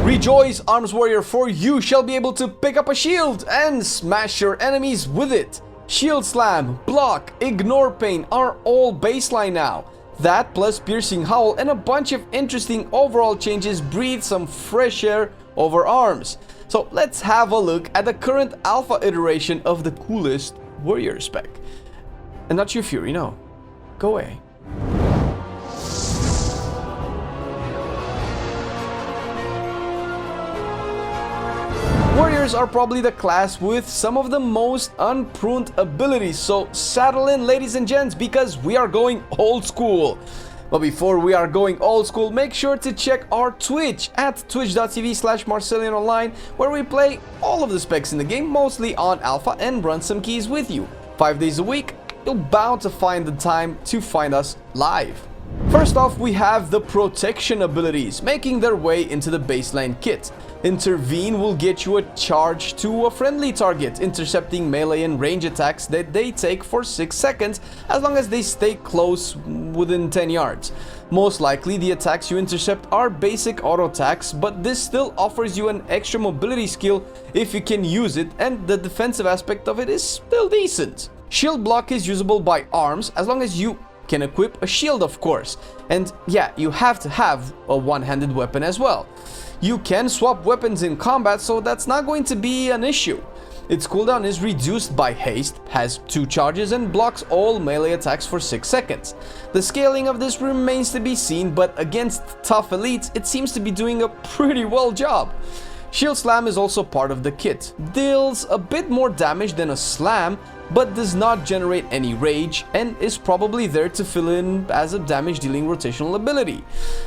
Rejoice, Arms Warrior, for you shall be able to pick up a shield and smash your enemies with it. Shield Slam, Block, Ignore Pain are all baseline now. That plus Piercing Howl and a bunch of interesting overall changes breathe some fresh air over Arms. So let's have a look at the current alpha iteration of the coolest warrior spec. And not your fury, no. Go away. Warriors are probably the class with some of the most unpruned abilities, so saddle in, ladies and gents, because we are going old school. But before we are going old school, make sure to check our Twitch at twitch.tv/MarcelianOnline, where we play all of the specs in the game, mostly on alpha, and run some keys with you. 5 days a week, you're bound to find the time to find us live. First off, we have the protection abilities making their way into the baseline kit. Intervene will get you a charge to a friendly target, intercepting melee and range attacks that they take for 6 seconds as long as they stay close within 10 yards. Most likely the attacks you intercept are basic auto attacks, but this still offers you an extra mobility skill if you can use it, and the defensive aspect of it is still decent. Shield block is usable by arms as long as you can equip a shield, of course, and yeah, you have to have a one-handed weapon as well. You can swap weapons in combat, so that's not going to be an issue. Its cooldown is reduced by haste, has 2 charges, and blocks all melee attacks for 6 seconds. The scaling of this remains to be seen, but against tough elites it seems to be doing a pretty well job. Shield Slam is also part of the kit. Deals a bit more damage than a slam, but does not generate any rage and is probably there to fill in as a damage dealing rotational ability.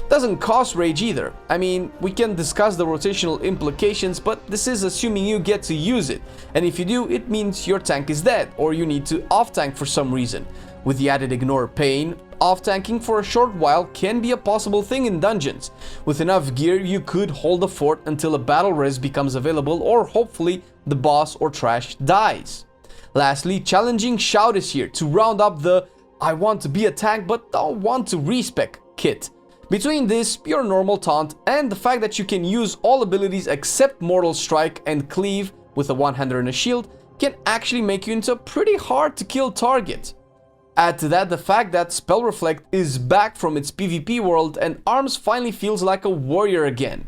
Doesn't cost rage either. I mean, we can discuss the rotational implications, but this is assuming you get to use it, and if you do, it means your tank is dead or you need to off tank for some reason. With the added Ignore Pain, off-tanking for a short while can be a possible thing in dungeons. With enough gear, you could hold the fort until a battle res becomes available, or hopefully the boss or trash dies. Lastly, Challenging Shout is here to round up the I want to be a tank but don't want to respec kit. Between this, your normal taunt, and the fact that you can use all abilities except Mortal Strike and Cleave with a one-hander and a shield can actually make you into a pretty hard to kill target. Add to that the fact that Spell Reflect is back from its PvP world and Arms finally feels like a warrior again.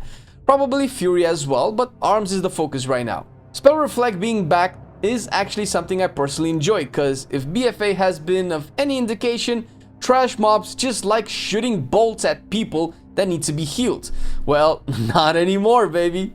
Probably Fury as well, but Arms is the focus right now. Spell Reflect being back is actually something I personally enjoy, cause if BFA has been of any indication, trash mobs just like shooting bolts at people that need to be healed. Well, not anymore, baby.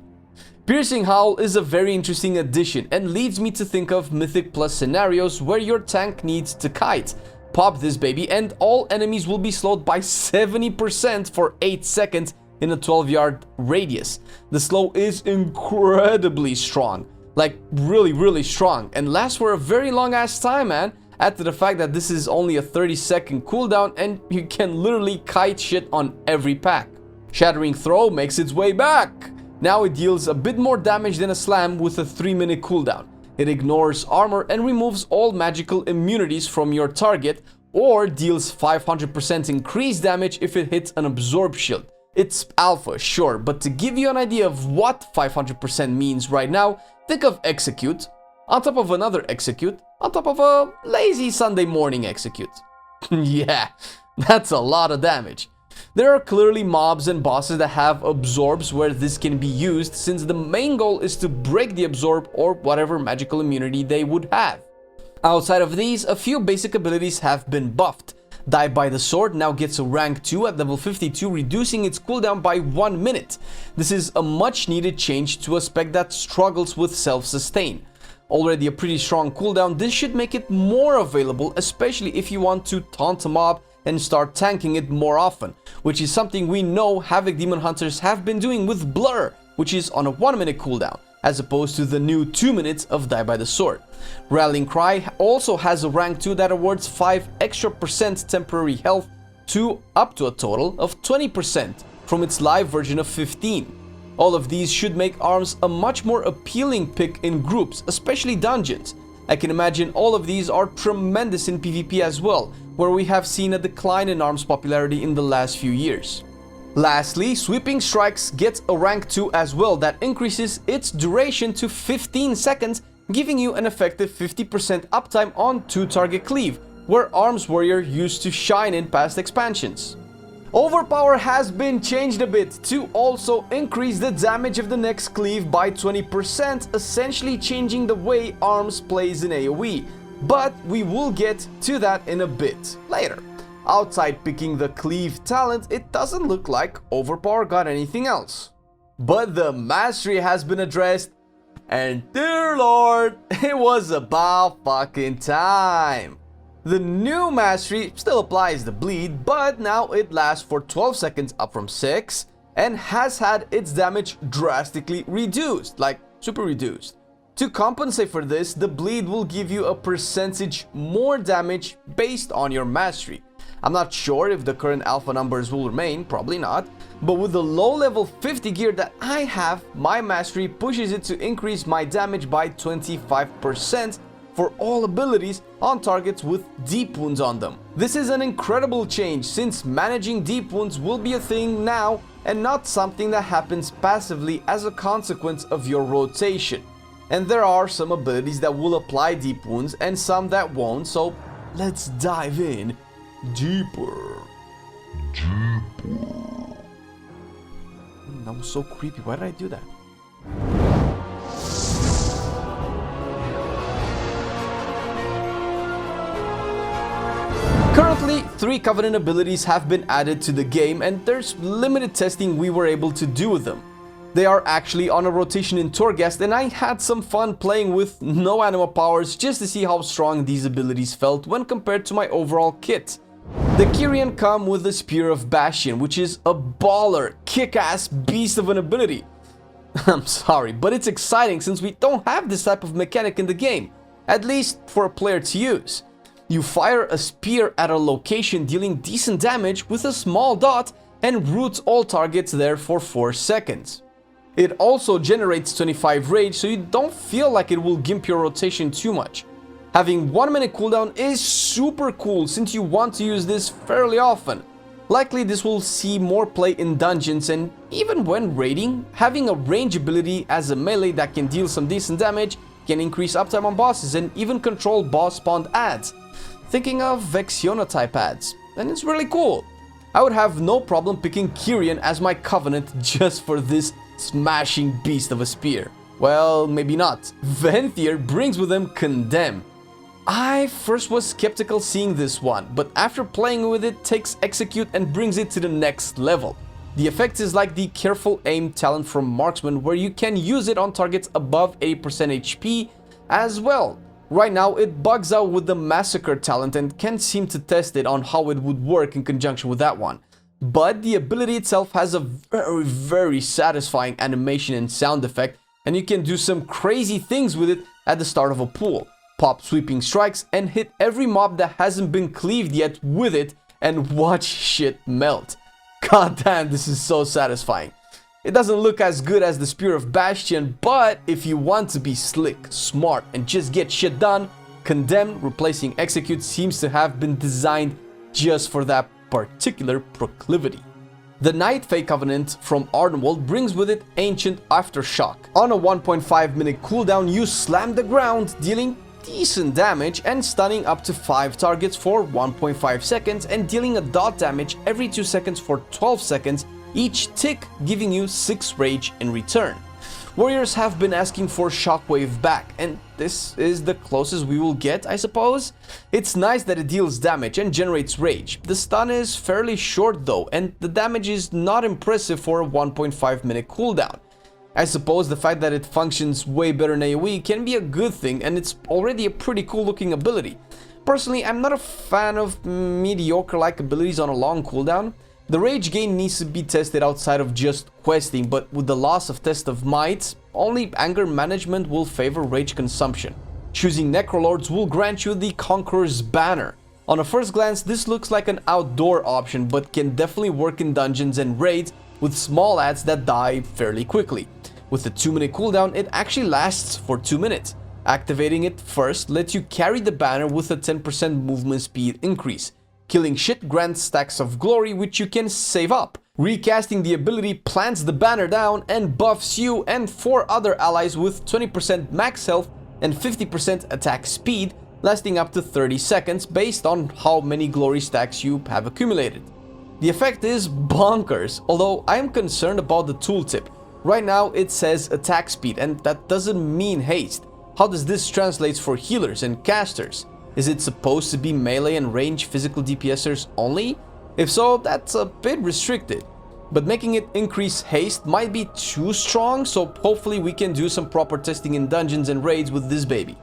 Piercing Howl is a very interesting addition and leads me to think of Mythic Plus scenarios where your tank needs to kite. Pop this baby and all enemies will be slowed by 70% for 8 seconds in a 12-yard radius. The slow is incredibly strong, like really strong, and lasts for a very long ass time, man. Add to the fact that this is only a 30-second cooldown and you can literally kite shit on every pack. Shattering Throw makes its way back. Now it deals a bit more damage than a slam with a 3-minute cooldown. It ignores armor and removes all magical immunities from your target, or deals 500% increased damage if it hits an absorb shield. It's alpha, sure, but to give you an idea of what 500% means right now, think of Execute, on top of another Execute, on top of a lazy Sunday morning Execute. Yeah, that's a lot of damage. There are clearly mobs and bosses that have absorbs where this can be used, since the main goal is to break the absorb or whatever magical immunity they would have. Outside of these, a few basic abilities have been buffed. Die by the Sword now gets a rank 2 at level 52, reducing its cooldown by 1 minute. This is a much needed change to a spec that struggles with self-sustain. Already a pretty strong cooldown, this should make it more available, especially if you want to taunt a mob and start tanking it more often, which is something we know Havoc Demon Hunters have been doing with Blur, which is on a 1-minute cooldown, as opposed to the new 2 minutes of Die by the Sword. Rallying Cry also has a rank 2 that awards 5 extra % temporary health to up to a total of 20% from its live version of 15. All of these should make Arms a much more appealing pick in groups, especially dungeons. I can imagine all of these are tremendous in PvP as well, where we have seen a decline in Arms popularity in the last few years. Lastly, Sweeping Strikes gets a rank 2 as well that increases its duration to 15 seconds, giving you an effective 50% uptime on 2-target cleave, where Arms Warrior used to shine in past expansions. Overpower has been changed a bit to also increase the damage of the next cleave by 20%, essentially changing the way Arms plays in AoE, but we will get to that in a bit later. Outside picking the cleave talent, it doesn't look like Overpower got anything else. But the mastery has been addressed, and dear lord, it was about fucking time. The new mastery still applies the bleed, but now it lasts for 12 seconds up from 6 and has had its damage drastically reduced, like super reduced. To compensate for this, the bleed will give you a percentage more damage based on your mastery. I'm not sure if the current alpha numbers will remain, probably not, but with the low level 50 gear that I have, my mastery pushes it to increase my damage by 25% for all abilities on targets with deep wounds on them. This is an incredible change since managing deep wounds will be a thing now and not something that happens passively as a consequence of your rotation. And there are some abilities that will apply deep wounds and some that won't, so let's dive in deeper. That was so creepy. Why did I do that? Currently, 3 Covenant abilities have been added to the game, and there's limited testing we were able to do with them. They are actually on a rotation in Torghast, and I had some fun playing with no animal powers just to see how strong these abilities felt when compared to my overall kit. The Kyrian come with the Spear of Bastion, which is a baller, kick-ass beast of an ability. I'm sorry, but it's exciting since we don't have this type of mechanic in the game, at least for a player to use. You fire a spear at a location dealing decent damage with a small dot and roots all targets there for 4 seconds. It also generates 25 rage, so you don't feel like it will gimp your rotation too much. Having 1 minute cooldown is super cool since you want to use this fairly often. Likely this will see more play in dungeons, and even when raiding, having a range ability as a melee that can deal some decent damage can increase uptime on bosses and even control boss spawned adds. Thinking of Vexiona type adds, and it's really cool. I would have no problem picking Kyrian as my Covenant just for this smashing beast of a spear. Well, maybe not. Venthyr brings with him Condemn. I first was skeptical seeing this one, but after playing with it, takes Execute and brings it to the next level. The effect is like the Careful Aim talent from Marksman, where you can use it on targets above 8% HP as well. Right now it bugs out with the Massacre talent and can't seem to test it on how it would work in conjunction with that one. But the ability itself has a very satisfying animation and sound effect, and you can do some crazy things with it at the start of a pool. Pop Sweeping Strikes and hit every mob that hasn't been cleaved yet with it and watch shit melt. God damn, this is so satisfying. It doesn't look as good as the Spear of Bastion, but if you want to be slick, smart, and just get shit done, Condemn replacing Execute seems to have been designed just for that particular proclivity. The Night Fae Covenant from Ardenwold brings with it Ancient Aftershock. On a 1.5 minute cooldown, you slam the ground, dealing decent damage and stunning up to 5 targets for 1.5 seconds and dealing a dot damage every 2 seconds for 12 seconds, each tick giving you 6 rage in return. Warriors have been asking for Shockwave back, and this is the closest we will get, I suppose. It's nice that it deals damage and generates rage. The stun is fairly short though, and the damage is not impressive for a 1.5 minute cooldown. I suppose the fact that it functions way better in AoE can be a good thing, and it's already a pretty cool looking ability. Personally, I'm not a fan of mediocre-like abilities on a long cooldown. The rage gain needs to be tested outside of just questing, but with the loss of Test of Might, only anger management will favor rage consumption. Choosing Necrolords will grant you the Conqueror's Banner. On a first glance, this looks like an outdoor option, but can definitely work in dungeons and raids with small adds that die fairly quickly. With a 2 minute cooldown, it actually lasts for 2 minutes. Activating it first lets you carry the banner with a 10% movement speed increase. Killing shit grants stacks of glory which you can save up, Recasting the ability plants the banner down and buffs you and 4 other allies with 20% max health and 50% attack speed, lasting up to 30 seconds based on how many glory stacks you have accumulated. The effect is bonkers, although I am concerned about the tooltip. Right now it says attack speed, and that doesn't mean haste. How does this translate for healers and casters? Is it supposed to be melee and range physical DPSers only? If so, that's a bit restricted. But making it increase haste might be too strong, so hopefully we can do some proper testing in dungeons and raids with this baby.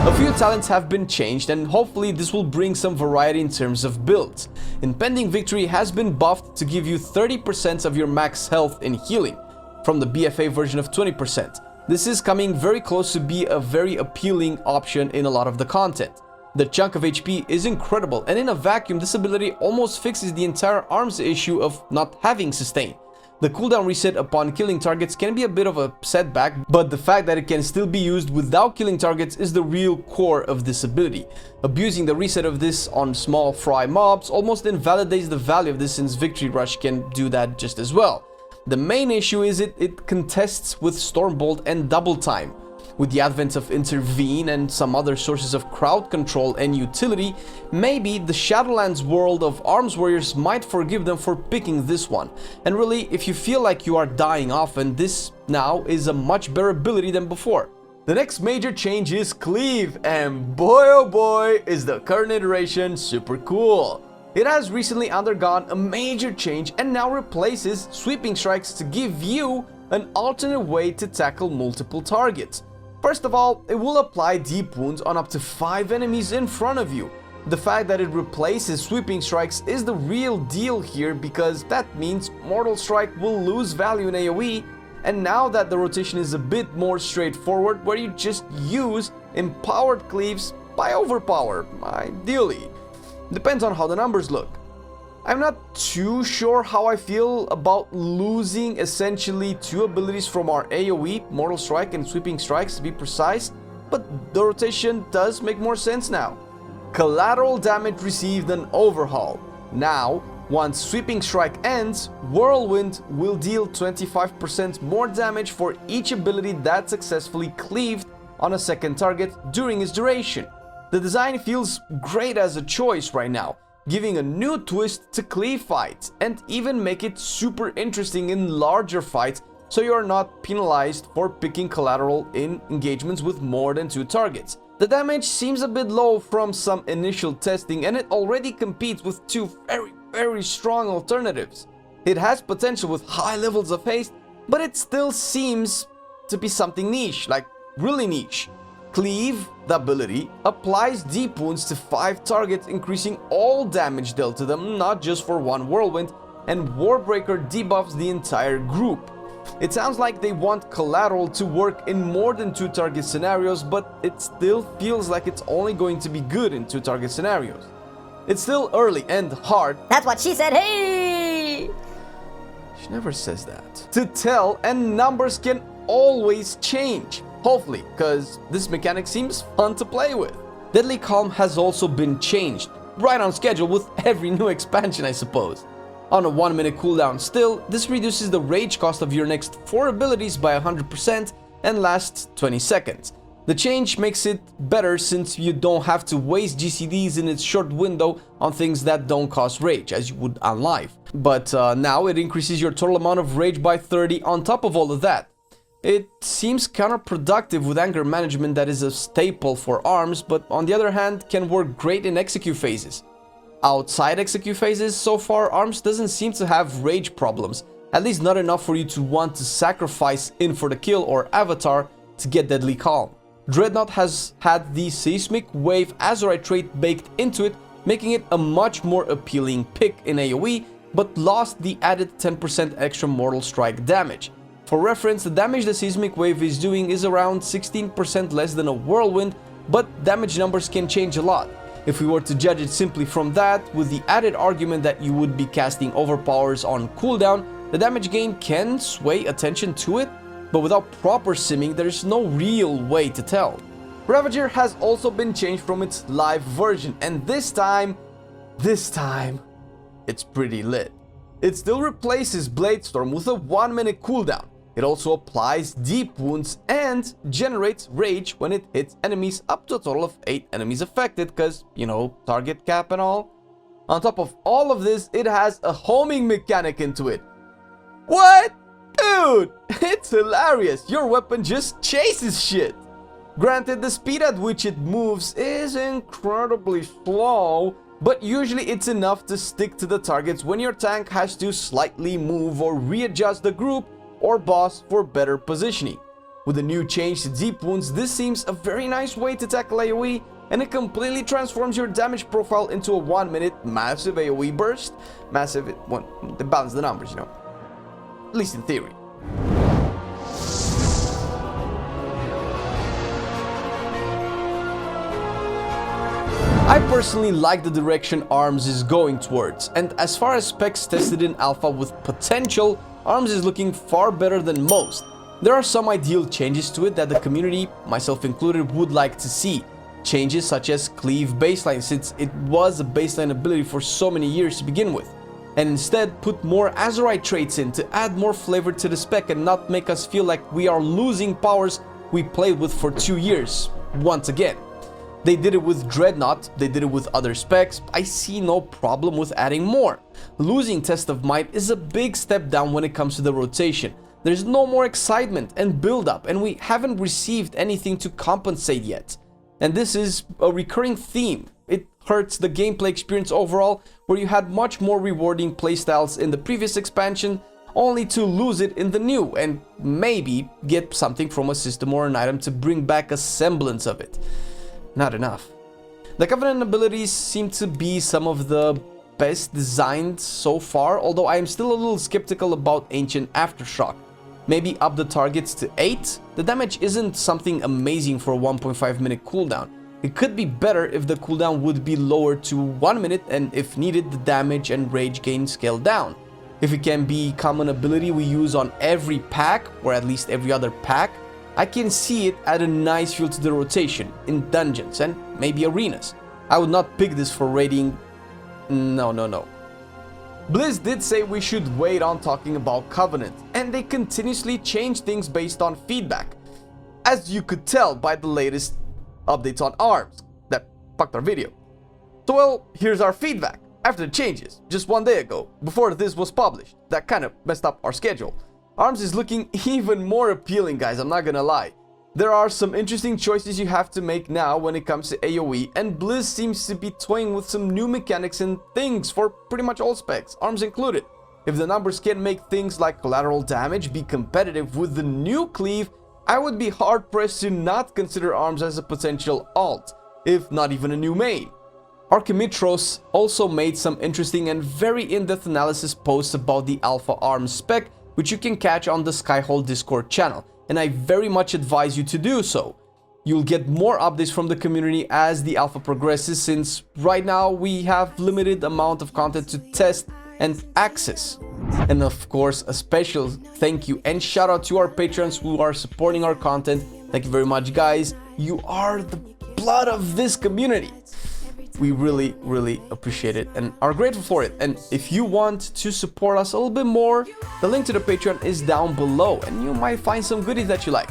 A few talents have been changed, and hopefully this will bring some variety in terms of builds. Impending Victory has been buffed to give you 30% of your max health in healing, from the BFA version of 20%. This is coming very close to be a very appealing option in a lot of the content. The chunk of HP is incredible, and in a vacuum this ability almost fixes the entire arms issue of not having sustain. The cooldown reset upon killing targets can be a bit of a setback, but the fact that it can still be used without killing targets is the real core of this ability. Abusing the reset of this on small fry mobs almost invalidates the value of this, since Victory Rush can do that just as well. The main issue is it contests with Stormbolt and Double Time. With the advent of Intervene and some other sources of crowd control and utility, maybe the Shadowlands world of Arms Warriors might forgive them for picking this one. And really, if you feel like you are dying often, this now is a much better ability than before. The next major change is Cleave, and boy oh boy is the current iteration super cool. It has recently undergone a major change and now replaces Sweeping Strikes to give you an alternate way to tackle multiple targets. First of all, it will apply deep wounds on up to 5 enemies in front of you. The fact that it replaces Sweeping Strikes is the real deal here, because that means Mortal Strike will lose value in AoE, and now that the rotation is a bit more straightforward, where you just use empowered cleaves by overpower, ideally. Depends on how the numbers look. I'm not too sure how I feel about losing essentially 2 abilities from our AoE, Mortal Strike and Sweeping Strikes to be precise, but the rotation does make more sense now. Collateral damage received an overhaul. Now, once Sweeping Strike ends, Whirlwind will deal 25% more damage for each ability that successfully cleaved on a second target during its duration. The design feels great as a choice right now, giving a new twist to cleave fights, and even make it super interesting in larger fights, so you are not penalized for picking collateral in engagements with more than 2 targets. The damage seems a bit low from some initial testing, and it already competes with 2 very strong alternatives. It has potential with high levels of haste, but it still seems to be something niche, like really niche. Cleave, the ability, applies deep wounds to 5 targets, increasing all damage dealt to them, not just for 1 Whirlwind, and Warbreaker debuffs the entire group. It sounds like they want collateral to work in more than 2 target scenarios, but it still feels like it's only going to be good in 2 target scenarios. It's still early and hard. That's what she said, hey! She never says that. To tell, and numbers can always change. Hopefully, because this mechanic seems fun to play with. Deadly Calm has also been changed, right on schedule with every new expansion, I suppose. On a 1-minute cooldown still, this reduces the rage cost of your next 4 abilities by 100% and lasts 20 seconds. The change makes it better since you don't have to waste GCDs in its short window on things that don't cost rage, as you would on life. But now it increases your total amount of rage by 30 on top of all of that. It seems counterproductive with anger management that is a staple for arms, but on the other hand can work great in execute phases. Outside execute phases, so far arms doesn't seem to have rage problems, at least not enough for you to want to sacrifice In for the Kill or Avatar to get Deadly Calm. Dreadnought has had the Seismic Wave Azurite trait baked into it, making it a much more appealing pick in AoE, but lost the added 10% extra Mortal Strike damage. For reference, the damage the Seismic Wave is doing is around 16% less than a Whirlwind, but damage numbers can change a lot. If we were to judge it simply from that, with the added argument that you would be casting overpowers on cooldown, the damage gain can sway attention to it, but without proper simming, there's no real way to tell. Ravager has also been changed from its live version, and this time, it's pretty lit. It still replaces Bladestorm with a 1-minute cooldown. It also applies deep wounds and generates rage when it hits enemies up to a total of 8 enemies affected, because, you know, target cap and all. On top of all of this, it has a homing mechanic into it. What? Dude, it's hilarious. Your weapon just chases shit. Granted, the speed at which it moves is incredibly slow, but usually it's enough to stick to the targets when your tank has to slightly move or readjust the group or boss for better positioning. With the new change to deep wounds, this seems a very nice way to tackle AoE, and it completely transforms your damage profile into a 1-minute massive AoE burst. Massive, they balance the numbers, you know. At least in theory. I personally like the direction Arms is going towards, and as far as specs tested in Alpha with potential, Arms is looking far better than most. There are some ideal changes to it that the community, myself included, would like to see. Changes such as cleave baseline, since it was a baseline ability for so many years to begin with, and instead put more Azurite traits in to add more flavor to the spec and not make us feel like we are losing powers we played with for 2 years once again. They did it with Dreadnought, they did it with other specs. I see no problem with adding more. Losing Test of Might is a big step down when it comes to the rotation. There's no more excitement and build up, and we haven't received anything to compensate yet. And this is a recurring theme. It hurts the gameplay experience overall, where you had much more rewarding playstyles in the previous expansion, only to lose it in the new, and maybe get something from a system or an item to bring back a semblance of it. Not enough. The Covenant abilities seem to be some of the best designed so far, although I am still a little skeptical about Ancient Aftershock. Maybe up the targets to 8? The damage isn't something amazing for a 1.5 minute cooldown. It could be better if the cooldown would be lowered to 1 minute, and if needed, the damage and rage gain scaled down. If it can be common ability we use on every pack, or at least every other pack, I can see it add a nice feel to the rotation in dungeons and maybe arenas. I would not pick this for raiding. No. Blizz did say we should wait on talking about Covenant, and they continuously change things based on feedback, as you could tell by the latest updates on Arms that fucked our video. So well, here's our feedback after the changes, just 1 day ago, before this was published. That kind of messed up our schedule. Arms is looking even more appealing, guys, I'm not gonna lie. There are some interesting choices you have to make now when it comes to AoE, and Blizz seems to be toying with some new mechanics and things for pretty much all specs, Arms included. If the numbers can make things like collateral damage be competitive with the new cleave, I would be hard pressed to not consider Arms as a potential alt, if not even a new main. Archimitros also made some interesting and very in-depth analysis posts about the Alpha Arms spec, which you can catch on the Skyhole Discord channel, and I very much advise you to do so. You'll get more updates from the community as the alpha progresses, since right now we have limited amount of content to test and access. And of course, a special thank you and shout out to our patrons who are supporting our content. Thank you very much, guys. You are the blood of this community. We really appreciate it and are grateful for it. And if you want to support us a little bit more, the link to the Patreon is down below, and you might find some goodies that you like.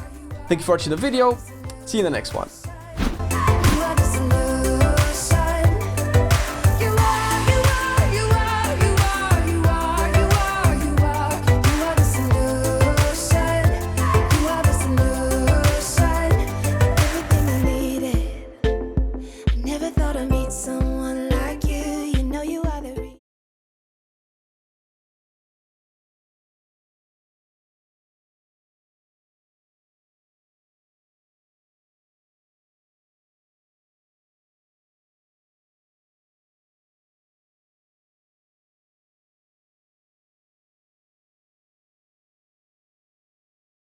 Thank you for watching the video. See you in the next one.